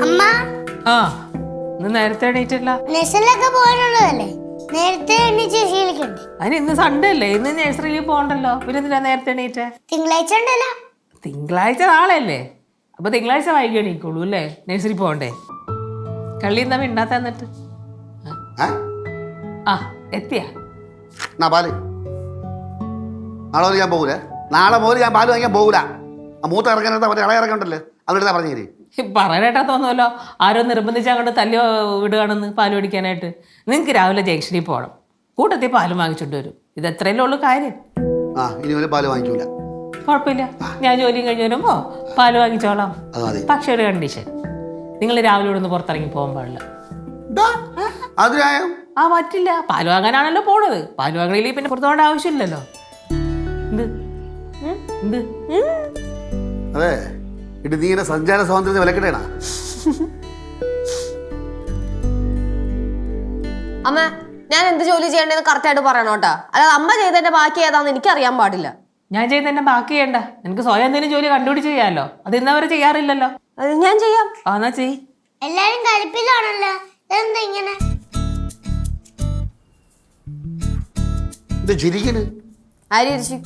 അമ്മ ആ ഇന്ന് നേരത്തെ എണീറ്റില്ല. നഴ്സറിലൊക്കെ പോകാനുള്ളതല്ലേ, നേരത്തെ എണീച്ച് ശീലിക്കണ്ടേ? അതിന് ഇന്ന് സൺഡേ അല്ലേ, ഇന്ന് നഴ്സറിയിൽ പോകണ്ടല്ലോ. പിന്നെ എന്തിനാ നേരത്തെ എണീറ്റേ? തിങ്കളാഴ്ച ഉണ്ടല്ലോ. തിങ്കളാഴ്ച നാളെ അല്ലേ, അപ്പൊ തിങ്കളാഴ്ച വൈകി എണീക്കുള്ളൂ അല്ലേ? നഴ്സറി പോകണ്ടേ? കള്ളി എന്താ മിണ്ടാത്ത എന്നിട്ട്? ആ എത്തിയാ പാല് നാളെ മുതൽ ഞാൻ പോകൂലേ? നാളെ മുതൽ ഞാൻ പാല് വാങ്ങിക്കാൻ പോകൂല. ആ മൂത്ത ഇറങ്ങാനായിട്ട് മറ്റേ ഇളയ ഇറക്കണ്ടല്ലോ, അവരുടെ പറഞ്ഞു തരി. പറയാനായിട്ടാ തോന്നുമല്ലോ ആരോ നിർബന്ധിച്ച് അങ്ങോട്ട് തല്ലി വിടുകയാണെന്ന് പാല് മേടിക്കാനായിട്ട്. നിങ്ങൾക്ക് രാവിലെ ജംഗ്ഷനിൽ പോകണം, കൂട്ടത്തിൽ പാലും വാങ്ങിച്ചോണ്ട് വരും. ഇത് എത്രയല്ലേ ഉള്ളൂ കാര്യം. ആ ഇനി മുതൽ പാല് വാങ്ങിക്കൂല. കുഴപ്പമില്ല, ഞാൻ ജോലിയും കഴിഞ്ഞ് വരുമ്പോ പാല് വാങ്ങിച്ചോളാം. പക്ഷെ ഒരു കണ്ടീഷൻ, നിങ്ങൾ രാവിലെ ഇവിടെ നിന്ന് പുറത്തിറങ്ങി പോകാൻ പാടില്ല. ആ പറ്റില്ല, പാല് വാങ്ങാനാണല്ലോ പോണത്. പാല് വാങ്ങണില്ലെങ്കിൽ പിന്നെ പുറത്തു പോകേണ്ട ആവശ്യമില്ലല്ലോ. എന്ത് എന്ത് അതെ ഇത് നീ ഇങ്ങനെ സഞ്ചാര സ്വാതന്ത്ര്യത്തെ വിലക്കിടേണ. അമ്മ ഞാൻ എന്ത് ജോലി ചെയ്യേണ്ടതെന്ന് കറക്റ്റ് ആയിട്ട് പറയണം കേട്ടാ. അല്ലാതെ അമ്മ ചെയ്തതിന്റെ ബാക്കി ഏതാന്ന് എനിക്ക് അറിയാൻ പാടില്ല. ഞാൻ ചെയ്തതിന്റെ ബാക്കി ചെയ്യണ്ട, എനിക്ക് സ്വയം എന്തെങ്കിലും ജോലി കണ്ടുപിടിച്ച് ചെയ്യാമല്ലോ. അത് ഇന്നവരെ ചെയ്യാറില്ലല്ലോ. അത് ഞാൻ ചെയ്യാം. എന്നാ ചെയ്. എല്ലാരും കളിപ്പിലാണല്ലോ, എന്താ ഇങ്ങനെ? ആര് ചിരിച്ചു?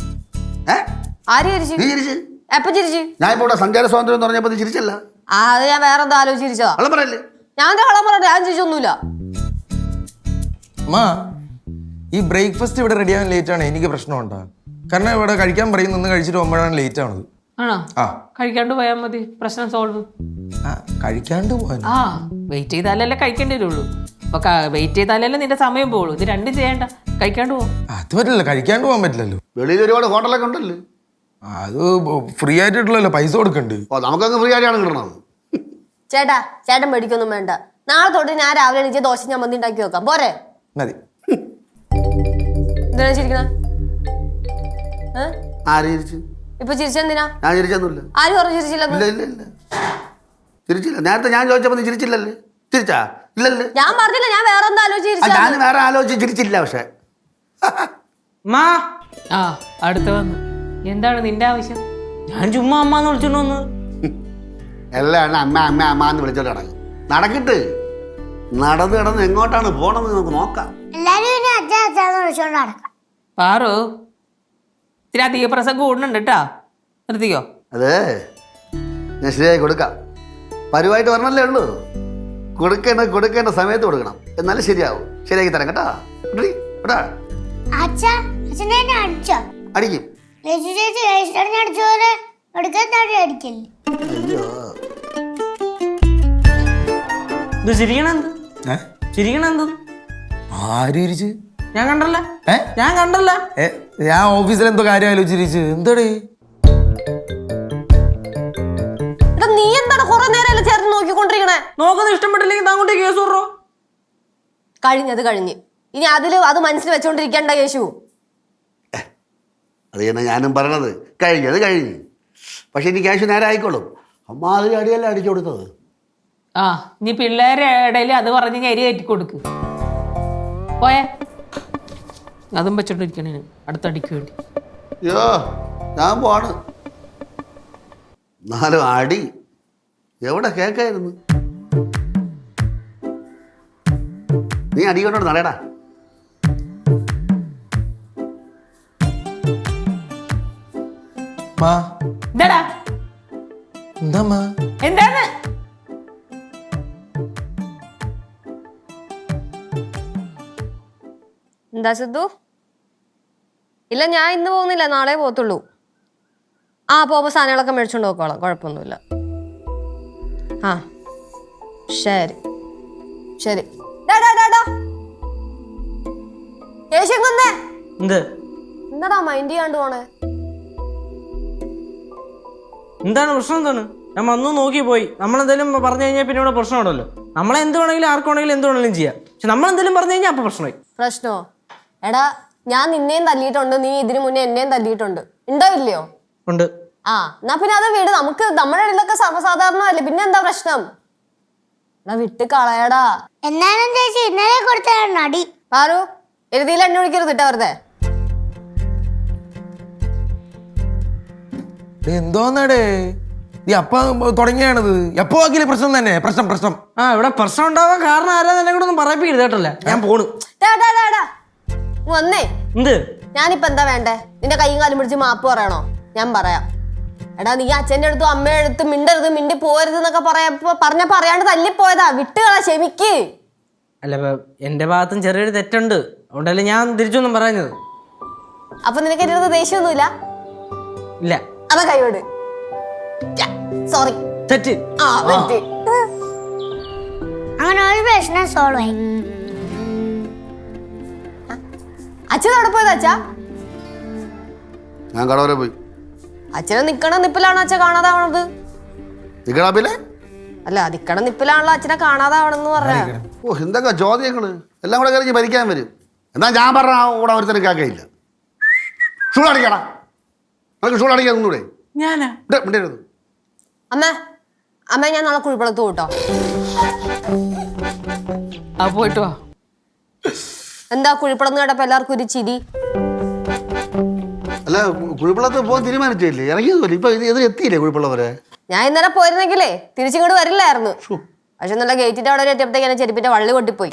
ആര് ചിരിച്ചു? എപ്പ ചിരിച്ചു? ഞാൻ ഇപ്പൊ സഞ്ചാര സ്വാതന്ത്ര്യം എന്ന് പറഞ്ഞപ്പോ ചിരിച്ചല്ല. അത് ഞാൻ വേറെ എന്താ ആലോചിച്ചിരിച്ചതാ. ഞാൻ കള്ളം പറയട്ടെ, ഞാൻ ചിരിച്ചൊന്നുമില്ല. അമ്മാ ഈ ബ്രേക്ക്ഫാസ്റ്റ് ഇവിടെ റെഡി ആവാൻ ലേറ്റ് ആണ്. എനിക്ക് പ്രശ്നമുണ്ടോ? കാരണം ഇവിടെ കഴിക്കാൻ പറയും, നിന്ന് കഴിച്ചിട്ട് പോകുമ്പോഴാണ് ലേറ്റ് ആണത്. ആണോ? ആ കഴിക്കാണ്ട് പോയാൽ മതി, പ്രശ്നം സോൾവ്. കഴിക്കാണ്ട് പോകാൻ ആ വെയിറ്റ് ചെയ്താലല്ലേ കഴിക്കേണ്ടി വരുള്ളൂ. അപ്പൊ വെയിറ്റ് ചെയ്താലല്ലേ നിന്റെ സമയം പോകുള്ളൂ. ഇത് രണ്ടും ചെയ്യണ്ട, കഴിക്കാണ്ട് പോകും. അത് പറ്റില്ല, കഴിക്കാണ്ട് പോകാൻ പറ്റില്ലല്ലോ. വെളിയിൽ ഒരുപാട് ഹോട്ടലൊക്കെ ഉണ്ടല്ലോ. അത് ഫ്രീ ആയിട്ടുള്ളല്ലോ, പൈസ കൊടുക്കണ്ട്. നമുക്കങ്ങ് ഫ്രീ ആയിട്ടാണ് കിട്ടണത്. ചേട്ടാ ചേട്ടൻ മേടിക്കൊന്നും വേണ്ട. നാളെ തൊട്ട് ഞാൻ രാവിലെ എണീച്ച് ദോശ ചമ്മന്തി ഉണ്ടാക്കി വെക്കാം, പോരെ? മതി. എന്തിനാ ചിരിക്കണ? ഇപ്പൊ ചിരിച്ചെന്തിനാ? ഞാൻ ചിരിച്ചൊന്നുമില്ല. ആര് പറഞ്ഞു ചിരിച്ചില്ലെന്ന്? ചിരിച്ചില്ല. നേരത്തെ ഞാൻ ചോദിച്ചപ്പോ നീ ചിരിച്ചില്ലല്ലേ? ചിരിച്ചാ? ഇല്ലല്ലേ? ഞാൻ പറഞ്ഞില്ല, ഞാൻ വേറെ എന്താ ആലോചിച്ചു. ഞാൻ വേറെ ആലോചിച്ച് ചിരിച്ചില്ല. പക്ഷെ ആ അടുത്ത് വന്നു. എന്താണ് നിന്റെ ആവശ്യം? ഞാൻ ചുമ്മാ അമ്മാന്ന് വിളിച്ചോണ്ട് വന്ന്. എല്ലാം അമ്മ അമ്മ അമ്മ എന്ന് വിളിച്ചോണ്ട് നടക്കും. നടക്കിട്ട് നടന്ന് കിടന്ന് എങ്ങോട്ടാണ് പോണെന്ന് നമുക്ക് നോക്കാം. എല്ലാരും ഇനി അച്ഛാ അച്ഛാന്ന് വിളിച്ചോണ്ട് നടക്കാം. പാറു ഇത്തിരി അധിക പ്രസംഗം കൂടുന്നുണ്ട് കേട്ടാ, നിർത്തിക്കോ. അതെ ഞാൻ ശരിയായി കൊടുക്കാം. പരുവായിട്ട് പറഞ്ഞല്ലേ ഉള്ളൂ. കൊടുക്കേണ്ട സമയത്ത് കൊടുക്കണം, എന്നാലും ശരിയാവും. ശരിയാക്കി തരാം കേട്ടാ. അച്ഛാ അച്ഛനെ എന്നെ അടിച്ചോ? അടിക്കും. ചേച്ചി അടിച്ച പോലെ എടുക്കാൻ അടിക്കില്ലേ? അയ്യോ ഇത് ചിരിക്കണെന്ത്? ചിരിക്കണെന്ത്? ആര് ചിരിച്ച്? ഞാൻ കണ്ടല്ല. ഞാൻ കണ്ടല്ല. ഞാൻ ഓഫീസിൽ എന്തോ കാര്യം ആലോചിച്ചിരിച്ചു. എന്താടേ നീ എന്താണ് കുറെ നേരം ചേർന്ന് നോക്കിക്കൊണ്ടിരിക്കണേ? നോക്കുന്നത് ഇഷ്ടപ്പെട്ടില്ലെങ്കിൽ താങ്കളുടെ കേസ് പറോ. കഴിഞ്ഞത് കഴിഞ്ഞ്, ഇനി അത് മനസ്സിൽ വെച്ചോണ്ടിരിക്കണ്ട യേശു. അത് തന്നെ ഞാനും പറയണത്. കഴിഞ്ഞത് കഴിഞ്ഞ്. പക്ഷെ ഇനി ക്യാഷ് നേരെ ആയിക്കോളും. അമ്മ അതിൽ അടിയല്ല അടിച്ചു കൊടുത്തത്. ആ ഇനി പിള്ളേരുടെ ഇടയിൽ അത് പറഞ്ഞ് അരി കയറ്റി കൊടുക്ക്. പോയേ, അതും വെച്ചോണ്ടിരിക്കണേ അടുത്തടിക്ക് വേണ്ടി. അയ്യോ ഞാൻ പോവാണ്. നാലും അടി എവിടെ കേക്കായിരുന്നു. നീ അടി കൊണ്ടോട് നടയടാ. എന്താടാ? എന്താ എന്താണ്? എന്താ സിദ്ധു? ഇല്ല ഞാൻ ഇന്ന് പോകുന്നില്ല, നാളെ പോകത്തുള്ളൂ. ആ പോകുമ്പോ സാധനങ്ങളൊക്കെ മേടിച്ചോണ്ട് നോക്കോളാം, കുഴപ്പമൊന്നുമില്ല. ആ ശരി ശരി. എന്താടാ മൈൻഡ് ചെയ്യാണ്ട് പോണേ? എന്താണ് പ്രശ്നം? എന്താണ്? ഞാൻ വന്നു നോക്കി പോയി. നമ്മളെന്തെങ്കിലും പറഞ്ഞു കഴിഞ്ഞാൽ പിന്നെ ഇവിടെ പ്രശ്നമുണ്ടല്ലോ. നമ്മളെ എന്ത് വേണമെങ്കിലും ആർക്കാണെങ്കിലും എന്ത് വേണമെങ്കിലും ചെയ്യാം. പക്ഷെ നമ്മളെന്തെങ്കിലും പറഞ്ഞു കഴിഞ്ഞാൽ അപ്പൊ പ്രശ്നമായി. പ്രശ്നമോ? എടാ ഞാൻ നിന്നെയും തല്ലിയിട്ടുണ്ട്, നീ ഇതിനു മുന്നേ എന്നെയും തല്ലിയിട്ടുണ്ട്. ഉണ്ടോ ഇല്ലയോ? ഉണ്ട്. ആ എന്നാ പിന്നെ അത് വീട്. നമുക്ക് നമ്മുടെ ഇടയിലൊക്കെ സർവ്വസാധാരണമല്ലേ, പിന്നെ എന്താ പ്രശ്നം? എടാ വിട്ട് കളയടാ. എന്നാലും ചേച്ചി ഇന്നലെ കൊടുത്ത അടി. പാറു എഴുതിയിൽ എണ്ണ ഒഴിക്കരുത് ഇട്ടാ വെറുതെ. എന്തോന്നടേ ഈ അപ്പ തുടങ്ങിയാണിത്. എപ്പോ ആക്കിയില്ലേ പ്രശ്നം തന്നെ. പ്രശ്നം ആ ഇവിടെ പ്രശ്നം ഉണ്ടാവാൻ കാരണം ആരാന്ന് എന്നെ കൂടെ ഒന്നും പറയിപ്പിക്കരുത് കേട്ടല്ലേ. ഞാൻ പോണു. വന്നേ. എന്ത് ഞാനിപ്പോ എന്താ വേണ്ടേ? നിന്റെ കൈയും കാലും പിടിച്ച് മാപ്പ് പറയണോ? ഞാൻ പറയാം. എടാ നീ അച്ഛൻ്റെ അടുത്തും അമ്മയുടെ അടുത്തും മിണ്ടരുത്, മിണ്ടി പോരുത് എന്നൊക്കെ പറഞ്ഞപ്പോ അറിയാണ്ട് തല്ലിപ്പോയതാ. വിട്ടുകളാ, ക്ഷമിക്ക്. അല്ല എന്റെ ഭാഗത്തും ചെറിയൊരു തെറ്റുണ്ട്, അതുകൊണ്ടല്ലേ ഞാൻ തിരിച്ചൊന്നും പറയുന്നത്. അപ്പൊ നിനക്ക് എൻ്റെ അടുത്ത് ദേഷ്യമൊന്നുമില്ല? ഇല്ല. അതാ കൈവിട്. സോറി. തെറ്റ്. ആ തെറ്റ്. അങ്ങനെ ഒരു പ്രശ്നം സോൾവ് ആയി. അച്ഛൻ എവിടെ പോയത് അച്ഛാ? ഞാൻ കടവരെ പോയി. അച്ഛനെ നിക്കണ നിപ്പിലാണോ അച്ഛൻ കാണാതാവണത്? നിക്കടാപ്പില്ലേ? അല്ല നിക്കണ നിപ്പിലാണല്ലോ അച്ഛനെ കാണാതാവണെന്ന് പറഞ്ഞ. ഓ എന്തൊക്കെ ചോദ്യങ്ങള്. എല്ലാം കൂടെ കഴിഞ്ഞ് ഭരിക്കാൻ വരും. എന്നാ ഞാൻ പറഞ്ഞ കൂടെ ഒരുത്തരം കേൾക്കയില്ല. ഷൂൾ അടിക്കടാ. നമുക്ക് ഷൂൾ അടിക്കാൻ ഒന്നുകൂടെ. ഞാനാ മിണ്ടരുത്. അമ്മ ഞാൻ നാളെ കുഴിപ്പളത്ത് കൂട്ടോ. ആ പോയിട്ട് വാ. എന്താ കുഴിപ്പളന്ന് കേട്ടപ്പോ എല്ലാവർക്കും ഒരു ചിരി? അല്ല കുഴിപ്പള്ളത്ത് പോകാൻ തീരുമാനിച്ചില്ലേ? ഇറങ്ങിയതുപോലെ ഇപ്പൊ ഇത് എത്തിയില്ലേ കുഴിപ്പള്ള വരെ? ഞാൻ ഇന്നലെ പോയിരുന്നെങ്കിലേ തിരിച്ചിങ്ങോട്ട് വരില്ലായിരുന്നു. പക്ഷെ നല്ല ഗേറ്റിന്റെ അവിടെ എത്തിയപ്പോഴത്തേക്ക് എന്നെ ചെരുപ്പിന്റെ വള്ളി പൊട്ടിപ്പോയി.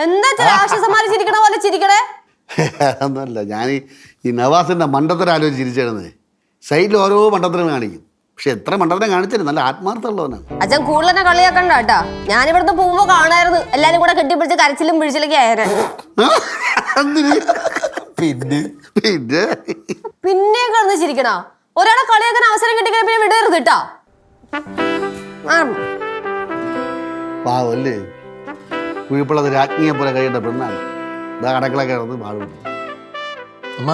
എന്താ രാക്ഷസന്മാര് ചിരിക്കണ പോലെ ചിരിക്കണേ? ഒന്നുമല്ല, ഞാൻ ഈ നവാസിന്റെ മണ്ടത്തരം ആലോചിച്ച് ചിരിച്ചായിരുന്നേ. സൈഡിൽ ഓരോ മണ്ടത്തരം കാണിക്കും. പക്ഷെ എത്ര മണ്ടത്തരം കാണിച്ചാലും നല്ല ആത്മാർത്ഥമുള്ളവനാണ്. അച്ഛൻ കൂടുതൽ തന്നെ കളിയാക്കണ്ട കേട്ടാ. ഞാനിവിടുന്ന് പോകുമ്പോ കാണായിരുന്നു എല്ലാരും കൂടെ കെട്ടിപ്പിടിച്ച് കരച്ചിലും പിടിച്ചിലൊക്കെ ആയേനെ. പിന്നെ പിന്നെ പിന്നെ കിടന്ന് ചിരിക്കണ ഒരാളെ കളിയാക്കാൻ അവസരം കിട്ടിക്കഴിഞ്ഞ പിന്നെ വിടരുത് കേട്ടാ. പാവല്ലേ, കുഴിപ്പള്ളത് രാജ്ഞിയെ പോലെ കഴിയേണ്ട പെണ്ണാണ്. ഇതാ കടക്കളൊക്കെ കിടന്ന് പാടും. അമ്മ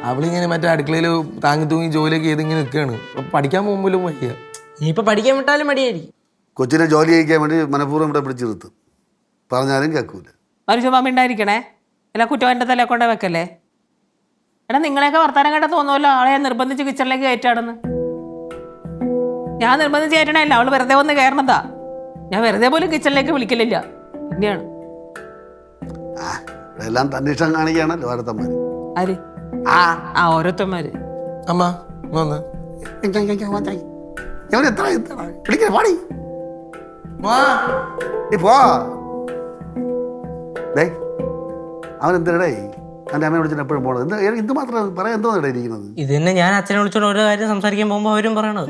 അവളിങ്ങനെ മറ്റേ അടുക്കളയിൽ താങ്ങി തൂങ്ങി ജോലിയൊക്കെ ചെയ്ത് ഇങ്ങനെ നിൽക്കുകയാണ്. പഠിക്കാൻ പോകുമ്പോഴും വയ്യ. ഇനിയിപ്പൊ പഠിക്കാൻ വിട്ടാലും മടിയായിരിക്കും. കൊച്ചിനെ ജോലി ചെയ്യിക്കാൻ വേണ്ടി മനഃപൂർവ്വം ഇവിടെ പിടിച്ചു നിർത്തും. പറഞ്ഞാലും കേൾക്കൂല. ഒരു ചുമ്മാ മിണ്ടായിരിക്കണേ. എല്ലാ കുറ്റം എൻ്റെ തലയെ കൊണ്ട് വെക്കല്ലേ. എടാ നിങ്ങളെയൊക്കെ വർത്താനം കേട്ടാ തോന്നുമല്ലോ ആളെ നിർബന്ധിച്ച് കിച്ചണിലേക്ക് കയറ്റാണെന്ന്. ഞാൻ നിർബന്ധിച്ച് കയറ്റണല്ല, അവള് വെറുതെ വന്ന് കയറണതാ. ഞാൻ വെറുതെ പോലും കിച്ചണിലേക്ക് വിളിക്കലില്ല. പിന്നെയാണ് ഇവിടെ എല്ലാം തന്നിഷ്ടം കാണിക്കുകയാണല്ലോ ഓരോരുത്തന്മാര്. ആര്? ആ ഓരോരുത്തന്മാര്. അമ്മ വന്ന് പാടി പോ. ഡേ അവൻ എന്തിനടേ എൻ്റെ അമ്മയെ വിളിച്ചിട്ട് എപ്പോഴും പോണത്? എന്ത് മാത്രം പറയാൻ എന്തോ ഇരിക്കുന്നത്? ഇത് തന്നെ ഞാൻ അച്ഛനെ വിളിച്ചോണ്ട് ഓരോ കാര്യം സംസാരിക്കാൻ പോകുമ്പോ അവരും പറയണത്.